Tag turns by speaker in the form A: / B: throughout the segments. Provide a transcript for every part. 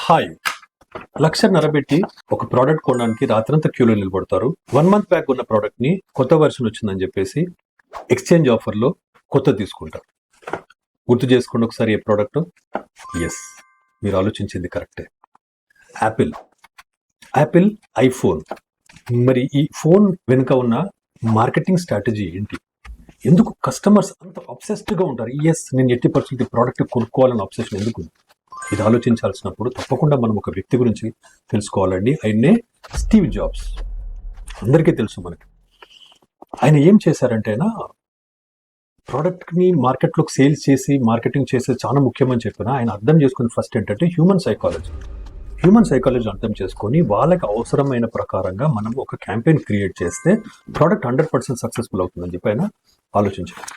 A: Hi, లక్ష నరబెట్టి ఒక product కొనడానికి రాత్రంతా క్యూలో నిలబడతారు. 1 month బ్యాక్ ఉన్న ప్రోడక్ట్ ని కొత్త వర్షన్ వచ్చిందని చెప్పేసి ఎక్స్చేంజ్ ఆఫర్లో కొత్త తీసుకుంటారు. గుర్తు చేసుకోండి ఒకసారి ఏ ప్రోడక్ట్. ఎస్, మీరు ఆలోచించింది కరెక్టే. Apple iPhone. మరి ఈ ఫోన్ వెనుక ఉన్న మార్కెటింగ్ స్ట్రాటజీ ఏంటి? ఎందుకు కస్టమర్స్ అంత అబ్సెస్డ్గా ఉంటారు? ఎస్, నేను ఎట్టి పరిస్థితి ప్రోడక్ట్ కొనుక్కోవాలని అబ్సెషన్ ఎందుకు? ఇది ఆలోచించాల్సినప్పుడు తప్పకుండా మనం ఒక వ్యక్తి గురించి తెలుసుకోవాలండి. ఆయన్నే స్టీవ్ జాబ్స్. అందరికీ తెలుసు మనకి. ఆయన ఏం చేశారంటే ప్రోడక్ట్ని మార్కెట్లోకి సేల్స్ చేసి మార్కెటింగ్ చేసేది చాలా ముఖ్యమని చెప్పిన ఆయన అర్థం చేసుకుని ఫస్ట్ ఏంటంటే హ్యూమన్ సైకాలజీ అర్థం చేసుకొని వాళ్ళకి అవసరమైన ప్రకారంగా మనం ఒక క్యాంపెయిన్ క్రియేట్ చేస్తే ప్రోడక్ట్ 100% సక్సెస్ఫుల్ అవుతుందని చెప్పి ఆయన ఆలోచించారు.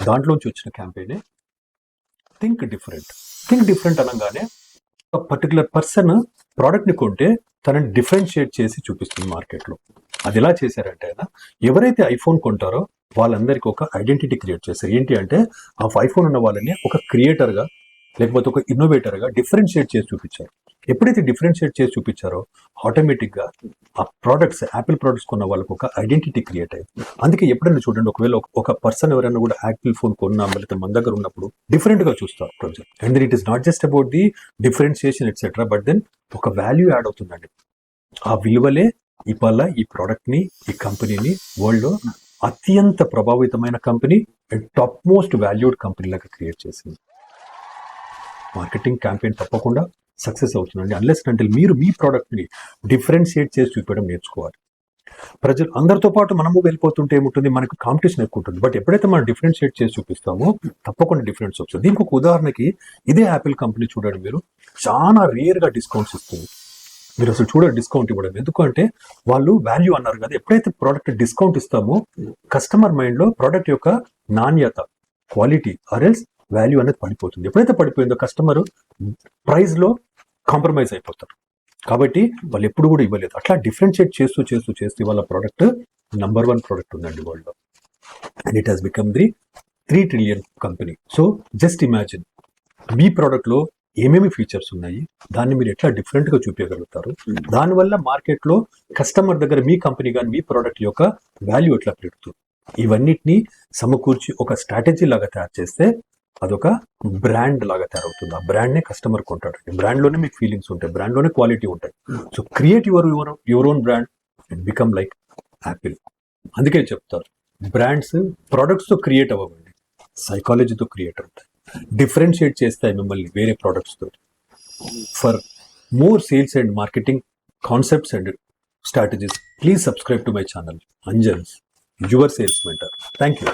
A: దాంట్లోంచి వచ్చిన క్యాంపెయినే థింక్ డిఫరెంట్ అనగానే ఒక పర్టికులర్ పర్సన్ ప్రోడక్ట్ని కొంటే తనని డిఫరెన్షియేట్ చేసి చూపిస్తుంది మార్కెట్లో. అది ఎలా చేశారంటే ఎవరైతే ఐఫోన్ కొంటారో వాళ్ళందరికీ ఒక ఐడెంటిటీ క్రియేట్ చేశారు. ఏంటి అంటే ఆ ఐఫోన్ ఉన్న వాళ్ళని ఒక క్రియేటర్గా లేకపోతే ఒక ఇన్నోవేటర్గా డిఫరెన్షియేట్ చేసి చూపించారు. ఎప్పుడైతే డిఫరెన్షియేట్ చేసి చూపించారో ఆటోమేటిక్గా ఆ ప్రోడక్ట్స్, యాపిల్ ప్రోడక్ట్స్ కొన్న వాళ్ళకి ఒక ఐడెంటిటీ క్రియేట్ అయ్యింది. అందుకే ఎప్పుడైనా చూడండి, ఒకవేళ ఒక పర్సన్ ఎవరైనా కూడా యాపిల్ ఫోన్ కొన్నా లేకపోతే మన దగ్గర ఉన్నప్పుడు డిఫరెంట్గా చూస్తారు ప్రజలు. And then it is not just about the differentiation etcetera, but then ఒక వాల్యూ యాడ్ అవుతుందండి. ఆ విలువలే ఇవాళ ఈ ప్రోడక్ట్ని, ఈ కంపెనీని వరల్డ్లో అత్యంత ప్రభావితమైన company and top most valued company లాగా క్రియేట్ చేసింది. మార్కెటింగ్ క్యాంపెయిన్ తప్పకుండా సక్సెస్ అవుతుందండి అన్లెస్ అంటే మీరు మీ ప్రోడక్ట్ని డిఫరెన్షియేట్ చేసి చూపించడం నేర్చుకోవాలి. ప్రజలు అందరితో పాటు మనము వెళ్ళిపోతుంటే ఏముంటుంది, మనకు కాంపిటీషన్ ఎక్కువ ఉంటుంది. బట్ ఎప్పుడైతే మనం డిఫరెన్షియేట్ చేసి చూపిస్తామో తప్పకుండా డిఫరెన్స్ వస్తుంది. దీనికి ఒక ఉదాహరణకి ఇదే యాపిల్ కంపెనీ చూడండి, మీరు చాలా రేర్గా డిస్కౌంట్స్ ఇస్తుంది. మీరు అసలు చూడండి డిస్కౌంట్ ఇవ్వడం. ఎందుకంటే వాళ్ళు వాల్యూ అన్నారు కదా, ఎప్పుడైతే ప్రోడక్ట్ డిస్కౌంట్ ఇస్తామో కస్టమర్ మైండ్లో ప్రోడక్ట్ యొక్క నాణ్యత, క్వాలిటీ ఆర్ఎల్స్ వాల్యూ అనేది పడిపోతుంది. ఎప్పుడైతే పడిపోయిందో కస్టమర్ ప్రైస్లో కాంప్రమైజ్ అయిపోతారు. కాబట్టి వాళ్ళు ఎప్పుడు కూడా ఇవ్వలేదు. అట్లా డిఫరెన్షియేట్ చేస్తూ వాళ్ళ ప్రోడక్ట్ నంబర్ 1 ప్రోడక్ట్ ఉందండి వరల్డ్లో. And it has become the 3 trillion company. So just imagine మీ ప్రోడక్ట్లో ఏమేమి ఫీచర్స్ ఉన్నాయి, దాన్ని మీరు ఎట్లా డిఫరెంట్గా చూపించగలుగుతారు. దానివల్ల మార్కెట్లో కస్టమర్ దగ్గర మీ కంపెనీ కానీ మీ ప్రోడక్ట్ యొక్క వాల్యూ ఎట్లా పెరుగుతుంది. ఇవన్నిటిని సమకూర్చి ఒక స్ట్రాటజీ లాగా తయారు చేస్తే అదొక బ్రాండ్ లాగా తయారవుతుంది. ఆ బ్రాండ్నే కస్టమర్ కొంటాడు. బ్రాండ్లోనే మీకు ఫీలింగ్స్ ఉంటాయి, బ్రాండ్లోనే క్వాలిటీ ఉంటాయి. So create your own brand and become like Apple. అందుకే చెప్తారు బ్రాండ్స్ ప్రోడక్ట్స్తో క్రియేట్ అవ్వండి, సైకాలజీతో క్రియేట్ అవుతాయి, డిఫరెన్షియేట్ చేస్తాయి మిమ్మల్ని వేరే ప్రోడక్ట్స్తో. For more sales and marketing concepts and strategies, please subscribe to my channel, Anjans, your sales mentor. Thank you.